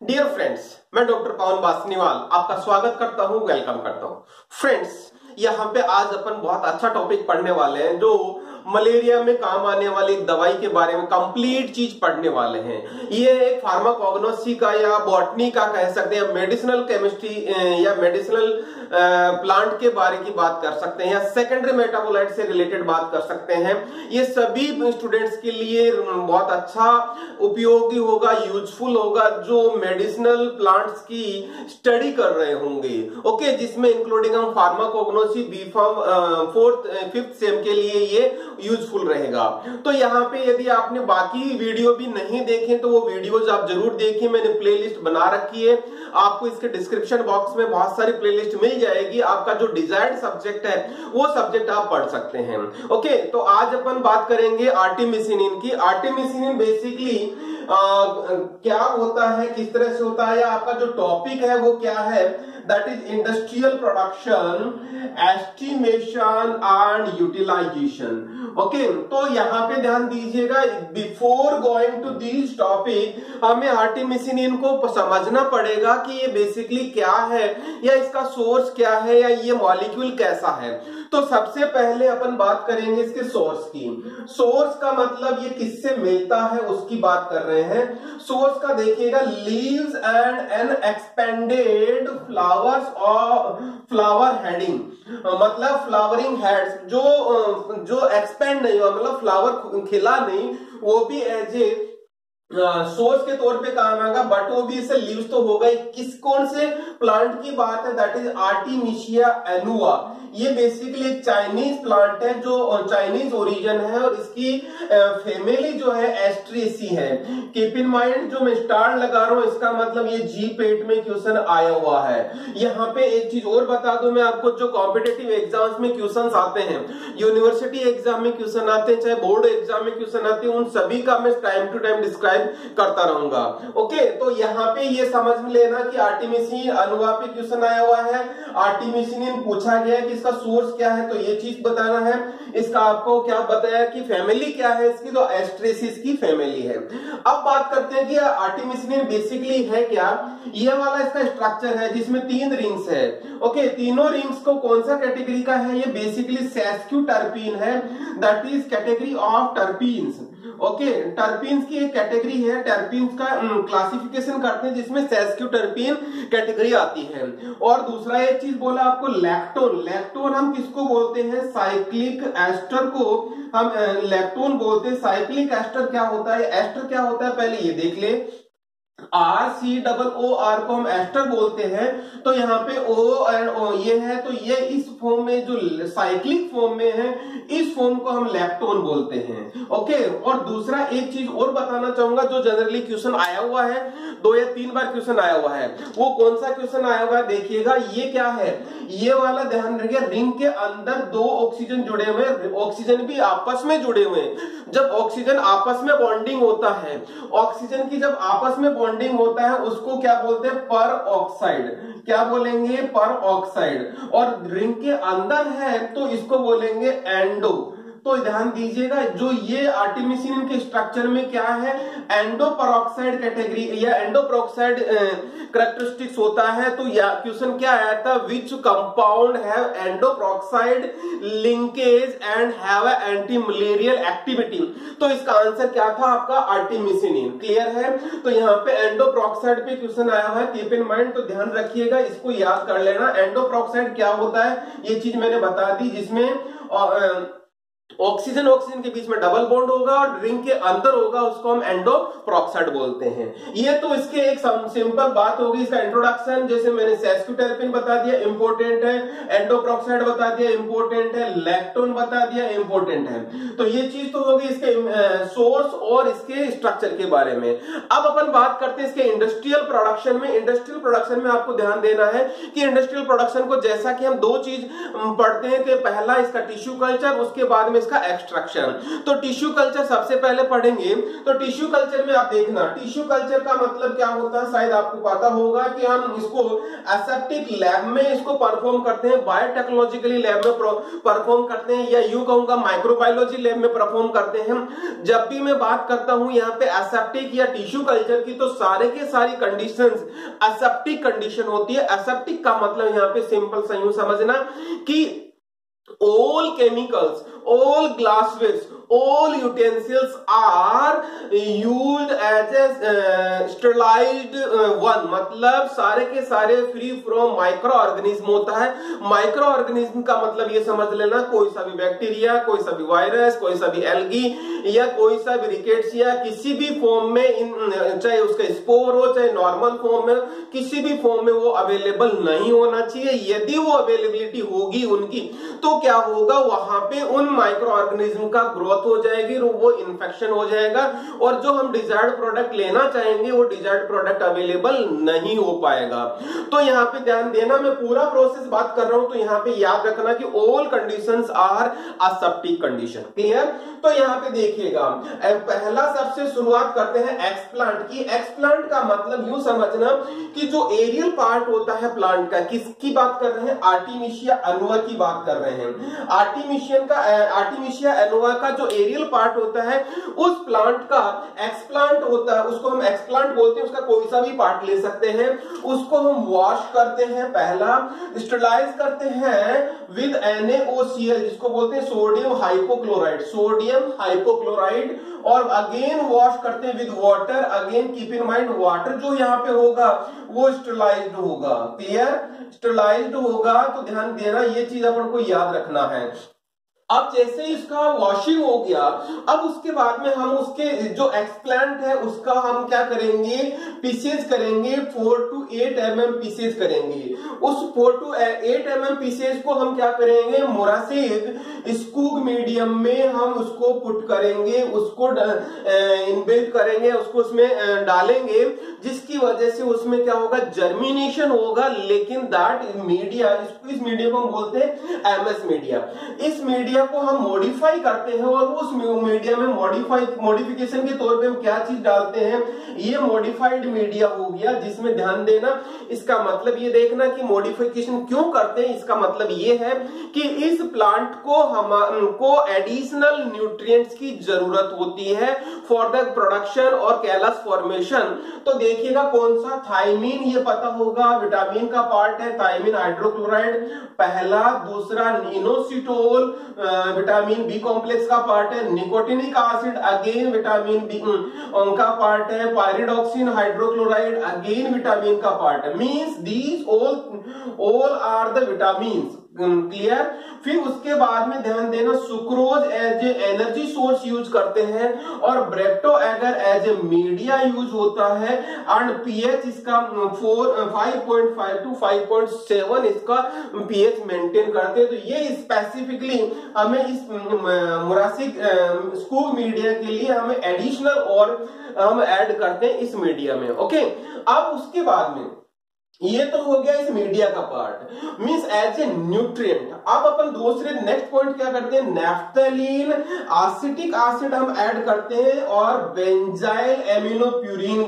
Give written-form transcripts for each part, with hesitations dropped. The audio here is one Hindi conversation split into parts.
डियर फ्रेंड्स, मैं डॉक्टर पवन बासनीवाल आपका स्वागत करता हूं, वेलकम करता हूं। फ्रेंड्स, यहाँ पे आज अपन बहुत अच्छा टॉपिक पढ़ने वाले हैं जो मलेरिया में काम आने वाली एक दवाई के बारे में कंप्लीट चीज पढ़ने वाले हैं। ये एक फार्माकोग्नोसी का या बॉटनी का कह सकते हैं, मेडिसिनल केमिस्ट्री या मेडिसिनल प्लांट के बारे की बात कर सकते हैं या सेकेंडरी मेटाबोलाइट से रिलेटेड बात कर सकते हैं। ये सभी स्टूडेंट्स के लिए बहुत अच्छा उपयोगी होगा, यूजफुल होगा जो मेडिसिनल प्लांट्स की स्टडी कर रहे होंगे। ओके, जिसमें इंक्लूडिंग हम pharmacognosy B pharm fourth fifth sem के लिए ये यूजफुल रहेगा। तो यहाँ पे यदि आपने बाकी वीडियो भी नहीं देखे तो वो वीडियोज आप जरूर देखिए, मैंने प्लेलिस्ट बना रखी है। आपको इसके डिस्क्रिप्शन बॉक्स में बहुत सारी प्लेलिस्ट मिल जाएगी। आपका जो डिजायर्ड सब्जेक्ट है वो सब्जेक्ट आप पढ़ सकते हैं। ओके, तो आज अपन बात करेंगे आर्टिमिसिनिन की। आर्टिमिसिनिन बेसिकली क्या होता है, किस तरह से होता है, या आपका जो टॉपिक है वो क्या है, that is industrial production, estimation and utilisation. Okay, तो यहाँ पे ध्यान दीजिएगा, before going to this topic हमें आर्टिमिसिनिन को समझना पड़ेगा कि ये बेसिकली क्या है या इसका सोर्स क्या है या ये मॉलिक्यूल कैसा है। तो सबसे पहले अपन बात करेंगे इसके सोर्स की। सोर्स का मतलब ये किससे मिलता है उसकी बात कर रहे हैं। सोर्स का देखिएगा, leaves and an expanded flowers और फ्लावर हेडिंग, मतलब फ्लावरिंग हेड्स, जो एक्सपेंड नहीं हुआ, मतलब फ्लावर खिला नहीं, वो भी एज ए सोर्स के तौर पे काम आएगा, बट वो भी इससे लीव्स तो होगा। किस कौन से प्लांट की बात है, दैट इज आर्टिमिशिया एनुआ। ये बेसिकली एक चाइनीज प्लांट है जो चाइनीज ओरिजिन है और इसकी फैमिली जो है एस्ट्रेसी है। कीप इन माइंड, जो मैं स्टार लगा रहा हूं इसका मतलब ये जी पेट में क्वेश्चन आया हुआ है। यहाँ पे एक चीज और बता दूं मैं आपको, जो कॉम्पिटेटिव एग्जाम्स में क्वेश्चन आते हैं, यूनिवर्सिटी एग्जाम में क्वेश्चन आते हैं, चाहे बोर्ड एग्जाम में क्वेश्चन आते हैं, उन सभी का मैं टाइम टू टाइम डिस्क्राइब करता रहूंगा। ओके, तो यहाँ पे ये समझ में लेना कि आर्टिमिसिनिन एनुआ पे क्वेश्चन आया हुआ है। आर्टिमिसिनिन पूछा गया कि इसका सोर्स क्या है, तो ये चीज बताना है। इसका आपको क्या बताया कि फैमिली क्या है इसकी, तो एस्ट्रेसिस की फैमिली है। अब बात करते हैं कि आर्टिमिसिनिन बेसिकली है क्या। ये वाला इसका स्ट्रक्चर है जिसमें 3 रिंग्स है। ओके, तीनों रिंग्स को कौन सा कैटेगरी का है, ये बेसिकली सेस्क्यू टर्पीन है, that is category of terpenes. Okay, terpenes की एक कैटेगरी है, टर्पीन्स का क्लासिफिकेशन करते हैं जिसमें सेस्क्यू टर्पीन कैटेगरी आती है। और दूसरा एक चीज बोला आपको, लैक्टोन। लैक्टोन हम किसको बोलते हैं, साइक्लिक एस्टर को हम लैक्टोन बोलते हैं। साइक्लिक एस्टर क्या होता है, एस्टर क्या होता है पहले ये देख ले। RCOOR को हम एस्टर बोलते हैं, तो यहाँ पे O एंड O ये है, तो ये इस फॉर्म में जो साइक्लिक फॉर्म में है, इस फॉर्म को हम लैक्टोन बोलते हैं। ओके, और दूसरा एक चीज और बताना चाहूंगा जो जनरली क्वेश्चन आया हुआ है, 2 या 3 बार क्वेश्चन आया हुआ है, वो कौन सा क्वेश्चन आया हुआ है देखिएगा। ये क्या है, ये वाला ध्यान रखिए, रिंग के अंदर 2 ऑक्सीजन जुड़े हुए, ऑक्सीजन भी आपस में जुड़े हुए। जब ऑक्सीजन आपस में बॉन्डिंग होता है, ऑक्सीजन की जब आपस में बॉन्डिंग होता है उसको क्या बोलते हैं, पर ऑक्साइड। क्या बोलेंगे, पर ऑक्साइड। और रिंग के अंदर है तो इसको बोलेंगे एंडो। तो ध्यान दीजिएगा, जो ये आर्टिमिसिनिन के स्ट्रक्चर में क्या है, एंडो परऑक्साइड कैटेगरी या एंडो परऑक्साइड कैरेक्टरिस्टिक्स होता है। तो या क्वेश्चन क्या आया था, which compound have endo peroxide linkage and have anti malarial activity. तो इसका आंसर क्या था आपका, आर्टिमिसिनिन। क्लियर है, तो यहाँ पे एंडो परऑक्साइड पे क्वेश्चन आया हुआ है, कीप इन माइंड, तो ध्यान रखिएगा, इसको याद कर लेना। एंडो परऑक्साइड क्या होता है ये चीज मैंने बता दी, जिसमें ऑक्सीजन ऑक्सीजन के बीच में डबल बॉन्ड होगा और रिंग के अंदर होगा, उसको हम एंडो परऑक्साइड बोलते हैं। ये तो इसके एक सिंपल बात होगी, इसका इंट्रोडक्शन। जैसे मैंने सेस्क्यू टर्पीन बता दिया, इंपोर्टेंट है, एंडो परऑक्साइड बता दिया, इंपोर्टेंट है, लैक्टोन बता दिया, इंपोर्टेंट है। तो ये चीज तो होगी इसके सोर्स और इसके स्ट्रक्चर के बारे में। अब अपन बात करते हैं इसके इंडस्ट्रियल प्रोडक्शन में। इंडस्ट्रियल प्रोडक्शन में आपको ध्यान देना है कि इंडस्ट्रियल प्रोडक्शन को जैसा कि हम 2 चीज पढ़ते हैं कि पहला इसका टिश्यू कल्चर, उसके बाद में इसका एक्सट्रैक्शन। तो टिश्यू कल्चर सबसे पहले पढ़ेंगे। तो टिश्यू कल्चर में आप देखना, टिश्यू कल्चर का मतलब क्या होता है, शायद आपको पता होगा कि हम इसको एसेप्टिक लैब में इसको परफॉर्म करते हैं, बायोटेक्नोलॉजिकली लैब में परफॉर्म करते हैं, या यूं कहूंगा माइक्रोबायोलॉजी लैब में परफॉर्म करते हैं। जब भी मैं बात करता हूं यहाँ पे एसेप्टिक या टिश्यू कल्चर की, तो सारे के सारी कंडीशंस एसेप्टिक कंडीशन होती है। एसेप्टिक का मतलब यहाँ पे सिंपल सा यूं समझना कि all chemicals, all glasswares, all utensils are used as a sterilized one, मतलब सारे के सारे फ्री फ्रॉम माइक्रो ऑर्गेनिज्म होता है। माइक्रो ऑर्गेनिज्म का मतलब ये समझ लेना, कोई सा भी बैक्टीरिया, कोई सा भी वायरस, कोई सा भी एल्गी या कोई सा भी रिकेट्सिया, किसी भी फॉर्म में, चाहे उसका स्पोर हो चाहे नॉर्मल फॉर्म में, किसी भी फॉर्म में वो अवेलेबल नहीं होना चाहिए। यदि वो अवेलेबिलिटी होगी उनकी, तो क्या होगा, वहां पे उन माइक्रो ऑर्गेनिज्म का ग्रोथ हो जाएगी, वो इन्फेक्शन हो जाएगा, और जो हम डिजायर्ड प्रोडक्ट लेना चाहेंगे वो डिजायर्ड प्रोडक्ट अवेलेबल नहीं हो पाएगा। तो यहाँ पे ध्यान देना, मैं पूरा प्रोसेस बात कर रहा हूं, तो यहाँ पे याद रखना कि all conditions are aseptic condition. Clear? तो यहाँ पे देखिएगा, पहला सबसे शुरुआत करते हैं एक्सप्लांट की। एक्सप्लांट का मतलब यूं समझना कि जो एरियल पार्ट होता है प्लांट का, किसकी बात कर रहे हैं, आर्टिमिशिया एनुआ की बात कर रहे हैं। आर्टिमिशिया एनुआ का जो एरियल पार्ट होता है, उस प्लांट का एक्सप्लांट होता है, उसको हम एक्सप्लांट बोलते हैं। उसका कोई सा भी पार्ट ले सकते हैं, उसको हम वॉश करते हैं, पहला स्टरलाइज करते हैं विद NaOCl, जिसको बोलते हैं सोडियम हाइपोक्लोराइड, सोडियम हाइपोक्लोराइड, और अगेन वॉश करते हैं with water. Again keep in mind, water जो यहाँ पे होगा वो स्टरलाइज्ड होगा। क्लियर? स्टरलाइज्ड होगा, तो ध्यान देना, ये चीज अपन को याद रखना है। अब जैसे इसका वॉशिंग हो गया, अब उसके बाद में हम उसके जो एक्सप्लांट है उसका हम क्या करेंगे, पीसेज करेंगे, 4 to 8 mm पीसेज करेंगे। उस 4 to 8 mm पीसेज को हम क्या करेंगे, मोरासिक स्कूग मीडियम में हम उसको पुट करेंगे, उसको इनबिल्ट करेंगे, उसको उसमें डालेंगे, जिसकी वजह से उसमें क्या होगा, जर्मिनेशन होगा। लेकिन दैट मीडिया, इस मीडिया को हम बोलते हैं MS मीडिया। इस मीडिया को हम मॉडिफाई करते हैं, और उस मीडिया में मॉडिफिकेशन के तौर पे हम क्या चीज डालते हैं, ये मॉडिफाइड मीडिया हो गया। जिसमें ध्यान देना, इसका मतलब ये देखना कि मॉडिफिकेशन क्यों करते हैं। इसका मतलब ये है कि इस प्लांट को हमको एडिशनल न्यूट्रिएंट्स की जरूरत होती है फॉर द प्रोडक्शन और कैलस फॉर्मेशन। तो देखिएगा कौन सा, थायमीन, ये पता होगा विटामिन का पार्ट है, थायमीन हाइड्रोक्लोराइड पहला। दूसरा इनोसिटोल, विटामिन बी कॉम्प्लेक्स का पार्ट है। Nicotinic acid, again vitamin B का पार्ट है। पायरिडॉक्सिन हाइड्रोक्लोराइड, अगेन विटामिन का पार्ट है। Means these all are the vitamins. Clear? फिर उसके बाद में ध्यान देना, sucrose as a energy source use करते हैं, और bacto agar as a media use होता है। एंड पीएच इसका 5.5 to 5.7 इसका पीएच मेंटेन करते हैं। तो ये स्पेसिफिकली हमें इस मोरासिक स्कूग मीडिया के लिए हमें एडिशनल और हम ऐड करते हैं इस मीडिया में। ओके, अब उसके बाद में ये तो हो गया इस मीडिया का part, means as a nutrient. अब अपन दूसरे नेक्स्ट पॉइंट क्या करते हैं, नैफ्थलीन एसिटिक एसिड हम ऐड करते हैं, और बेंजाइल एमिनोप्यूरिन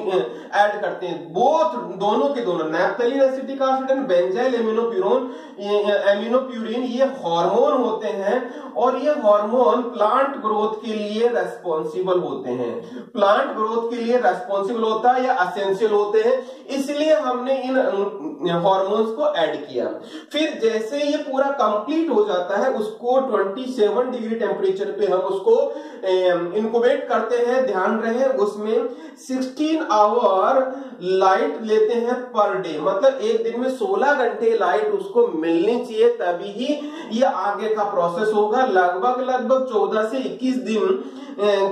ऐड करते हैं। बोथ, दोनों के दोनों, naphthalene acetic acid and benzyl aminopurine, ये हार्मोन होते हैं, और ये हार्मोन प्लांट ग्रोथ के लिए रेस्पॉन्सिबल होते हैं। प्लांट ग्रोथ के लिए रेस्पॉन्सिबल होता है या असेंशियल होते हैं, इसलिए हमने इन हार्मोन्स को ऐड किया। फिर जैसे ये पूरा कंप्लीट हो जाता है, उसको 27 डिग्री टेम्परेचर पे हम उसको इंक्यूबेट करते हैं। ध्यान रहे, उसमें 16 आवर लाइट लेते हैं पर डे, मतलब एक दिन में 16 घंटे लाइट उसको मिलनी चाहिए, तभी ही ये आगे का प्रोसेस होगा। लगभग 14 से 21 दिन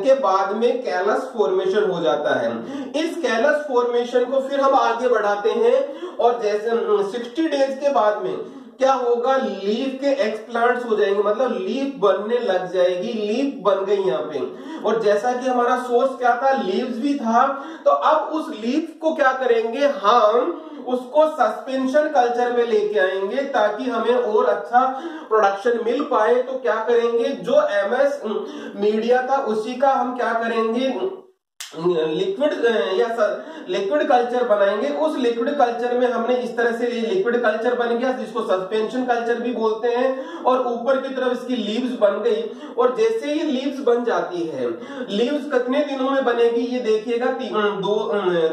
के बाद में कैलस फॉर्मेशन हो जाता है। इस कैलस फॉर्मेशन को फिर हम आगे बढ़ाते हैं, और जैसे 60 डेज के बाद में क्या होगा, लीफ के एक्सप्लांट्स हो जाएंगे, मतलब लीफ बनने लग जाएगी, लीफ बन गई यहाँ पे। और जैसा कि हमारा सोर्स क्या था, लीव्स भी था, तो अब उस लीफ को क्या करेंगे, हम उसको सस्पेंशन कल्चर में लेके आएंगे ताकि हमें और अच्छा प्रोडक्शन मिल पाए। तो क्या करेंगे, जो एमएस मीडिया था उसी का हम क्या करेंगे, लिक्विड या लिक्विड कल्चर बनाएंगे। उस लिक्विड कल्चर में हमने इस तरह से ये लिक्विड कल्चर बन गया जिसको सस्पेंशन कल्चर भी बोलते हैं, और ऊपर की तरफ इसकी लीव्स बन गई। और जैसे ये लीव्स बन जाती है, लीव्स कितने दिनों में बनेगी ये देखिएगा,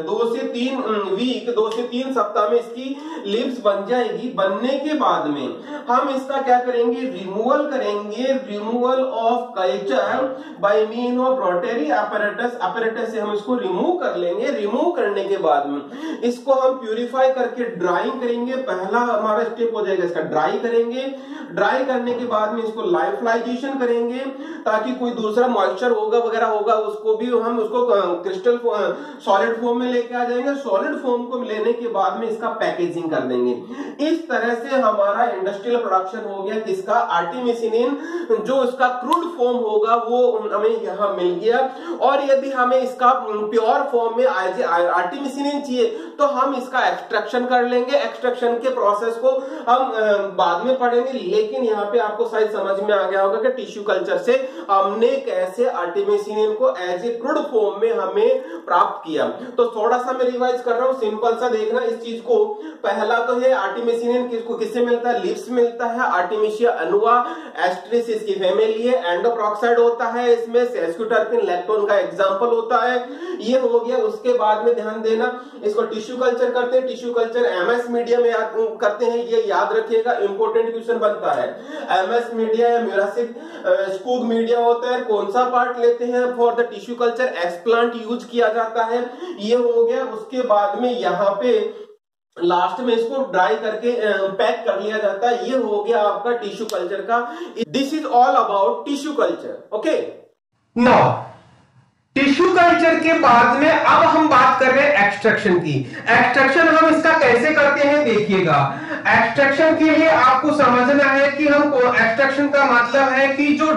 2 से 3 वीक, 2 से 3 सप्ताह में इसकी लीव्स बन जाएगी। बनने के बाद में हम इसका क्या करेंगे, रिमूवल करेंगे, removal of culture by mean of rotary apparatus से हम इसको रिमूव कर लेंगे। रिमूव करने के बाद में इसको हम प्यूरिफाई करके ड्राइंग करेंगे। पहला हमारा स्टेप हो जाएगा इसका, ड्राई करेंगे। ड्राई करने के बाद में इसको लाइफलाइजेशन करेंगे ताकि कोई दूसरा मॉइस्चर होगा वगैरह होगा उसको भी हम उसको क्रिस्टल सॉलिड फॉर्म में लेके आ जाएंगे। सॉलिड फॉर्म को लेने के बाद में इसका पैकेजिंग कर देंगे। इस तरह से हमारा इंडस्ट्रियल प्रोडक्शन हो गया किसका, आर्टिमिसिनिन। जो इसका क्रूड फॉर्म होगा वो हमें यहाँ मिल गया। और यदि हमें इसका प्योर फॉर्म में आर्टिमिसिनिन चाहिए तो हम इसका एक्सट्रैक्शन कर लेंगे। एक्सट्रैक्शन के प्रोसेस को हम बाद में पढ़ेंगे, लेकिन यहाँ पे आपको शायद समझ में आ गया होगा कि टिश्यू कल्चर से हमने कैसे आर्टिमिसिनिन को एज ए क्रूड फॉर्म में हमें प्राप्त किया। तो थोड़ा सा मैं रिवाइज कर रहा हूँ, सिंपल सा देखना इस चीज को। पहला तो है आर्टिमिसिनिन किससे मिलता है, लीव्स मिलता है। आर्टिमिशिया अनुआ एस्ट्रिस इसकी फैमिली है। एंडोप्रोक्साइड होता है इसमें, सेस्क्यूटर्पिन लैक्टोन का एग्जांपल होता है। ये हो गया। उसके बाद में ध्यान देना, इसको टिश्यू कल्चर करते हैं। टिश्यू कल्चर एमएस मीडिया में करते हैं, ये याद रखिएगा, इंपॉर्टेंट क्वेश्चन बनता है। एमएस मीडिया या म्यूरासिक स्कूग मीडिया होता है। कौन सा पार्ट लेते हैं for the tissue culture, explant use किया जाता है। ये हो गया। उसके बाद में यहाँ पे लास्ट में इसको ड्राई करके पैक कर लिया जाता है। ये हो गया आपका टिश्यू कल्चर का। This is all about tissue culture. Okay, now tissue culture के बाद में अब हम बात कर रहे हैं एक्सट्रैक्शन की। एक्सट्रैक्शन हम इसका कैसे करते हैं देखिएगा। एक्सट्रैक्शन के लिए आपको समझना है कि हम एक्सट्रैक्शन का मतलब है कि जो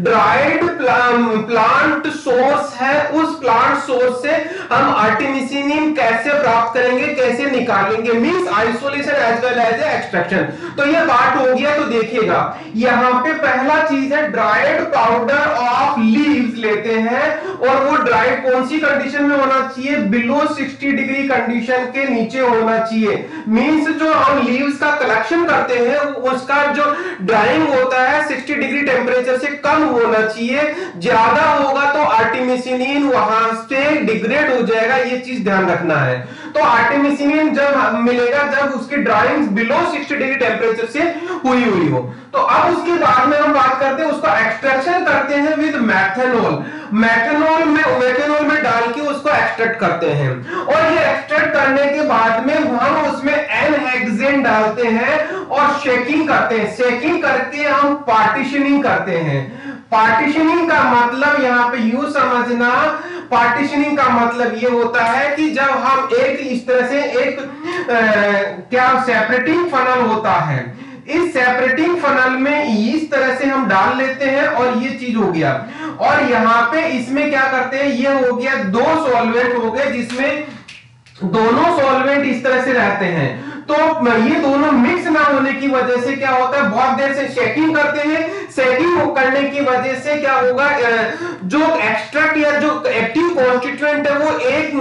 ड्राइड प्लांट सोर्स है उस प्लांट सोर्स से हम आर्टिमिसिनिन कैसे प्राप्त करेंगे, कैसे निकालेंगे, means isolation as well as extraction. तो ये बात हो गया। तो देखिएगा यहां पे पहला चीज है ड्राइड पाउडर ऑफ लीव्स लेते हैं, और वो ड्राई कौन सी कंडीशन में होना चाहिए, बिलो 60 डिग्री कंडीशन के नीचे होना चाहिए। मींस जो हम लीव्स का कलेक्शन करते हैं उसका जो ड्राइंग होता है 60 डिग्री टेम्परेचर से कम होना चाहिए। ज्यादा होगा तो आर्टिमिसिनिन वहां से डिग्रेड हो जाएगा, ये चीज ध्यान रखना है। तो आर्टिमिसिनिन जब मिलेगा जब उसकी ड्राइंग बिलो 60 डिग्री टेम्परेचर से हुई हो। तो अब उसके बाद में हम बात करते हैं, उसको एक्सट्रैक्शन करते हैं विद मैथेनॉल। मेथेनॉल में डाल के उसको एक्सट्रैक्ट करते हैं, और ये एक्सट्रैक्ट करने के बाद में हम उसमें एन-हेक्सेन डालते हैं और शेकिंग करते हैं। शेकिंग करके हम पार्टीशनिंग करते हैं। पार्टीशनिंग का मतलब यहाँ पे यूं समझना, पार्टीशनिंग का मतलब ये होता है कि जब हम एक इस तरह से एक क्या सेपरेटिंग फनल होता है, इस सेपरेटिंग फनल में इस तरह से हम डाल लेते हैं और ये चीज हो गया। और यहाँ पे इसमें क्या करते हैं, ये हो गया 2 सॉल्वेंट हो गए जिसमें दोनों सॉल्वेंट इस तरह से रहते हैं। तो ये दोनों मिक्स ना होने की वजह से क्या होता है, बहुत देर से शेकिंग करते हैं। शेकिंग करने की वजह से क्या होगा, जो एक्सट्रैक्ट या जो एक्टिव कॉन्स्टिट्यूएंट है वो एक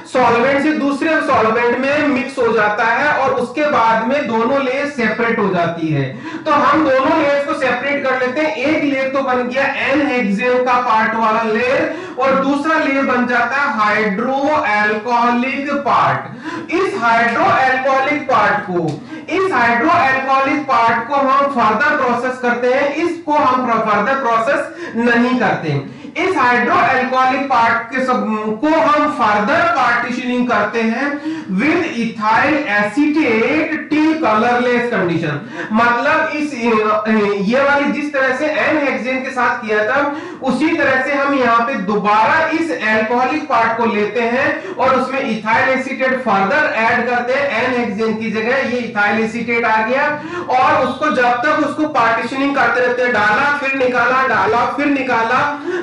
सॉल्वेंट से दूसरे सॉल्वेंट में मिक्स हो जाता है, और उसके बाद में दोनों लेयर सेपरेट हो जाती है। तो हम दोनों लेयर्स को सेपरेट कर लेते हैं। एक लेयर तो बन गया एन-हेक्सेन का पार्ट वाला लेयर, और दूसरा लेयर बन जाता है हाइड्रो एल्कोहलिक पार्ट। इस हाइड्रो एल्कोहलिक पार्ट को हम फर्दर प्रोसेस करते हैं, इसको हम फर्दर प्रोसेस नहीं करते। इस हाइड्रो अल्कोहलिक पार्ट के सब को हम फर्दर पार्टीशनिंग करते हैं with ethyl acetate till colourless condition. मतलब इस ये वाली जिस तरह से एन हेक्सेन के साथ किया था उसी तरह से हम यहाँ पे दोबारा इस अल्कोहलिक पार्ट को लेते हैं और उसमें इथाइल एसीटेट फर्दर ऐड करते हैं। एन हेक्सेन की जगह ये इथाइल एसीटेट आ गया और उसको जब तक उसको पार्टीशनिंग करते रहते हैं, डाला फिर निकाला, डाला फिर निकाला,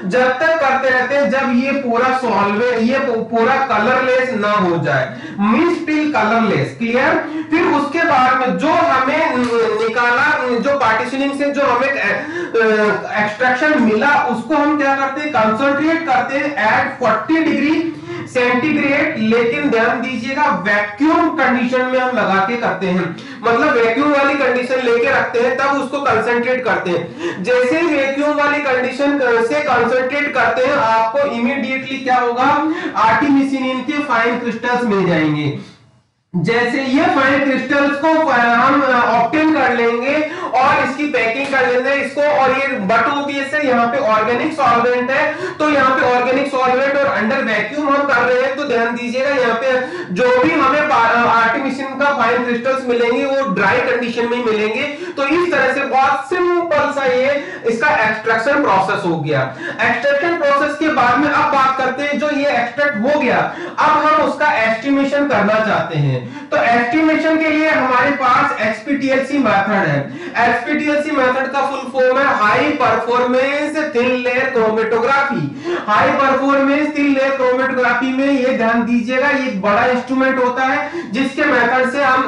जब तक करते रहते हैं जब ये पूरा सॉल्वेंट, ये पूरा कलरलेस ना हो जाए, मींस टिल कलरलेस। क्लियर? फिर उसके बाद में जो हमें निकाला, जो पार्टीशनिंग से जो हमें एक्सट्रैक्शन मिला उसको हम क्या करते हैं, कंसंट्रेट करते हैं एट 40 डिग्री सेंटीग्रेड। लेकिन ध्यान दीजिएगा वैक्यूम कंडीशन में हम लगा के करते हैं, मतलब वैक्यूम वाली कंडीशन लेके रखते हैं तब उसको कंसंट्रेट करते हैं। जैसे ही वैक्यूम वाली कंडीशन से कंसंट्रेट करते हैं आपको इमीडिएटली क्या होगा, आर्टिमिसिनिन के फाइन क्रिस्टल्स मिल जाएंगे। जैसे ये फाइन क्रिस्टल्स को हम ऑब्टेन कर लेंगे और इसकी पैकिंग कर लेंगे इसको, और ये बट ओबीएस है, यहाँ पे ऑर्गेनिक सॉल्वेंट है, तो यहाँ पे ऑर्गेनिक सॉल्वेंट और अंडर वैक्यूम हम कर रहे हैं, तो ध्यान दीजिएगा यहाँ पे जो भी हमें आर्टिमिसिन का फाइन क्रिस्टल्स मिलेंगे वो ड्राई कंडीशन में मिलेंगे। तो इस तरह से बहुत सिंपल सा ये इसका एक्सट्रैक्शन प्रोसेस हो गया। एक्सट्रैक्शन प्रोसेस के बाद में अब बात करते हैं, जो ये एक्सट्रैक्ट हो गया अब हम उसका एस्टिमेशन करना चाहते हैं। तो एस्टिमेशन के लिए हमारे पास एसपीटीएलसी मेथड है। एसपीटीएलसी मेथड का फुल फॉर्म है high performance thin layer chromatography. High performance thin layer chromatography में ये ध्यान दीजिएगा ये एक बड़ा इंस्ट्रूमेंट होता है जिसके मेथड से हम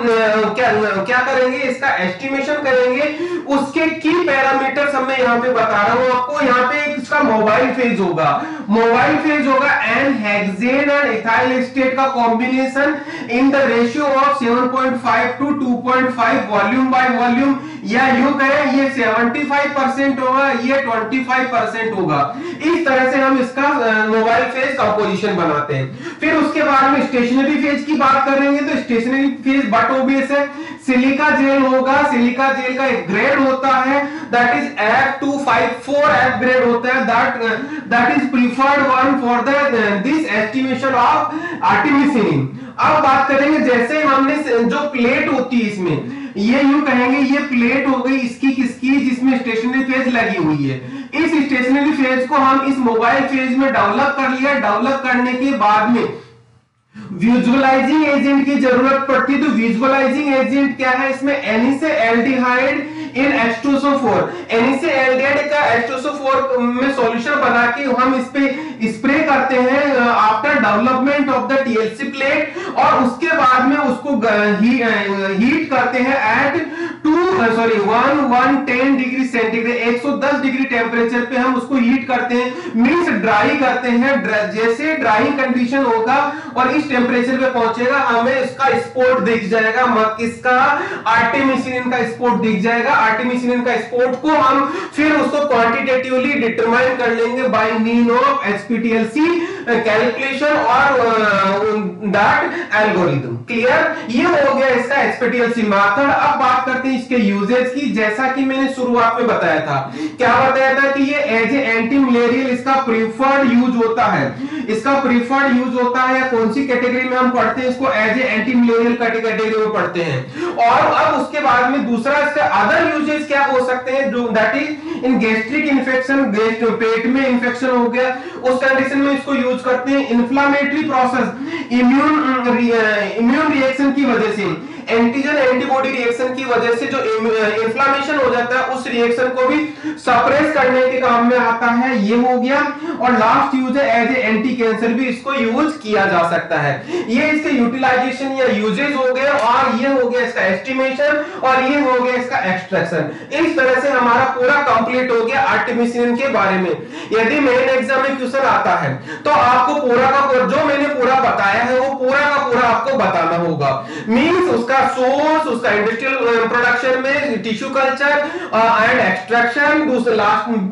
क्या करेंगे, इसका एस्टिमेशन करेंगे। उसके की पैरामीटर्स मैं यहाँ पे बता रहा हूं आपको। यहाँ पे इसका मोबाइल फेज होगा, मोबाइल फेज होगा N hexane and ethyl acetate का combination in the ratio of 7.5 to 2.5 volume by volume, या यूं कहें ये 75% होगा, ये 25% होगा। इस तरह से हम इसका मोबाइल फेज कंपोजिशन बनाते हैं। फिर उसके बाद में स्टेशनरी फेज की बात करेंगे तो स्टेशनरी फेज बट ओबीएस है, सिलिका जेल होगा। सिलिका जेल का एक ग्रेड होता है that is F254 F grade होता है, that is preferred one for this estimation of artemisinin. अब बात करेंगे जैसे हमने जो प्लेट होती है इसमें, ये यूं कहेंगे ये प्लेट हो गई इसकी किसकी, जिसमें स्टेशनरी फेज लगी हुई है। इस स्टेशनरी फेज को हम इस मोबाइल फेज में डेवलप कर लिया। डेवलप करने के बाद में विजुअलाइजिंग एजेंट की जरूरत पड़ती है। तो विजुअलाइजिंग एजेंट क्या है, इसमें एनिसेल्डिहाइड इन H2SO4, एनिसेल्डिहाइड का H2SO4 में सॉल्यूशन बना के हम इस पे स्प्रे करते हैं after development of the TLC plate, और उसके बाद में उसको हीट करते हैं at 110 degree centigrade, 110 degree temperature पे हम उसको हीट करते हैं, मींस ड्राई करते हैं। जैसे ड्राइंग कंडीशन होगा और इस टेम्परेचर पे पहुंचेगा हमें इसका स्पोर्ट दिख जाएगा, किसका, आर्टिमिसिनिन का स्पोर्ट दिख जाएगा। आर्टिमिसिनिन का स्पोर्ट को हम फिर उसको क्वांटिटेटिवली डिटरमाइन कर लेंगे बाय मीन ऑफ एसपीटीएलसी कैलकुलेशन और दैट एल्गोरिथम। क्लियर? ये हो गया इसका एसपीटीएलसी मेथड। अब बात करते हैं इसके यूजेस की। जैसा कि मैंने शुरुआत में बताया था, क्या बताया था कि ये एज ए एंटी मलेरियल इसका प्रीफर्ड यूज होता है। इसका प्रीफर्ड यूज होता है, कौन सी कैटेगरी में हम पढ़ते हैं इसको, as a anti malarial category में पढ़ते हैं। और अब उसके बाद में दूसरा इसका अदर यूजेस क्या हो सकते हैं, जो that is in gastric infection, पेट में इन्फेक्शन हो गया उस कंडीशन में इसको यूज करते हैं। इन्फ्लामेटरी प्रोसेस, इम्यून रिएक्शन की वजह से, एंटीजन एंटीबॉडी रिएक्शन की वजह से जो इन्फ्लामेशन हो जाता है उस रिएक्शन को भी सप्रेस करने के काम में आता है, ये हो गया। और लास्ट यूज है एज ए एंटी कैंसर, भी इसको यूज किया जा सकता है। ये इसके यूटिलाइजेशन या यूजेज हो गए, और ये हो गया इसका एस्टिमेशन, और ये हो गया इसका एक्सट्रैक्शन। इस तरह से हमारा पूरा कंप्लीट हो गया आर्टिमिसिनिन के बारे में। यदि मेन एग्जाम में क्वेश्चन आता है तो आपको पूरा का पूरा जो मैंने पूरा बताया है वो पूरा का पूरा आपको बताना होगा, मींस उसका उसका सोर्स, उसका इंडस्ट्रियल प्रोडक्शन में टिश्यू कल्चर एंड एक्सट्रैक्शन,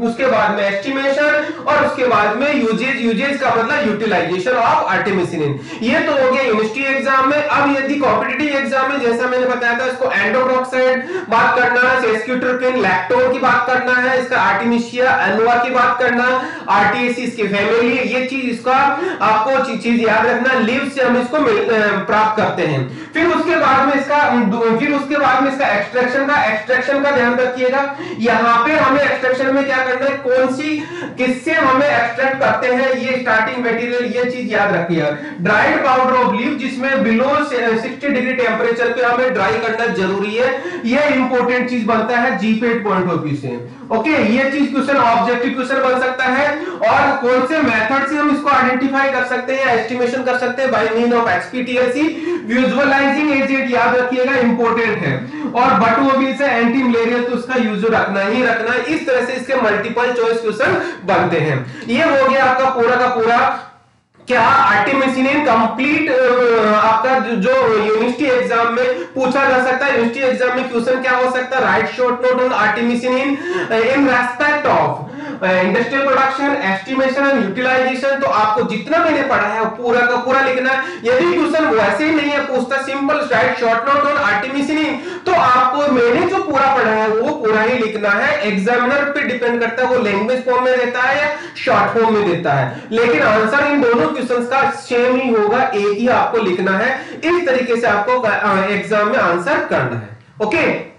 उसके बाद में एस्टिमेशन और उसके बाद में यूजेज का मतलब यूटिलाइजेशन ऑफ आर्टेमिसिनिन। ये तो हो गया यूनिवर्सिटी एग्जाम में। अब यदि कॉम्पिटिटिव एग्जाम में जैसा मैंने बताया था, इसको एंडोक्साइड बात करना है, सेस्क्यूट्रिकिन, लैक्टोन की बात करना है, इसका आर्टेमिसिया एनुआ की बात करना, आर्टिएसी इसके फैमिली, ये चीज इसका आपको चीज याद रखना, लीव से हम इसको प्राप्त करते हैं। फिर उसके बाद में इसका एक्सट्रैक्शन का ध्यान रखिएगा। यहां पे हमें एक्सट्रैक्शन में क्या करना है, कौन सी किससे हमें एक्सट्रैक्ट करते हैं, ये स्टार्टिंग मटेरियल, ये चीज याद रखिएगा। ड्राइड पाउडर ऑफ लीफ, जिसमें बिलो 60 डिग्री टेंपरेचर पे हमें ड्राई करना जरूरी है, ये इंपॉर्टेंट चीज बनता है जीपेट पॉइंट ऑफ व्यू से। ओके, ये चीज क्वेश्चन ऑब्जेक्टिव क्वेश्चन बन सकता है। और कौन से मेथड से हम इसको आइडेंटिफाई कर सकते हैं, एस्टिमेशन कर सकते हैं, by mean of XPTAC, visualizing agent याद रखिएगा, इंपॉर्टेंट है। और बटमोबिल से एंटी मलेरियल, तो उसका यूज रखना ही रखना है। इस तरह से इसके मल्टीपल चॉइस क्वेश्चन बनते हैं। ये हो गया आपका पूरा का पूरा क्या आर्टेमिसिनिन कंप्लीट आपका जो यूनिवर्सिटी एग्जाम में पूछा जा सकता है। यूनिवर्सिटी एग्जाम में क्वेश्चन क्या हो सकता है, write short note on artemisinin in respect of industrial production, estimation and utilisation. तो आपको जितना मैंने पढ़ा है वो पूरा का पूरा लिखना है। यदि क्वेश्चन वैसे ही नहीं है, पूछता simple right short note on artemisinin, तो आपको मैंने जो पूरा पढ़ा है वो पूरा ही लिखना है। एग्जामिनर पे डिपेंड करता है वो लैंग्वेज फॉर्म में देता है या शॉर्ट फॉर्म में देता है, लेकिन आंसर इन दोनों क्वेश्चंस का सेम ही होगा, एक ही आपको लिखना है। इस तरीके से आपको एग्जाम में आंसर करना है। ओके।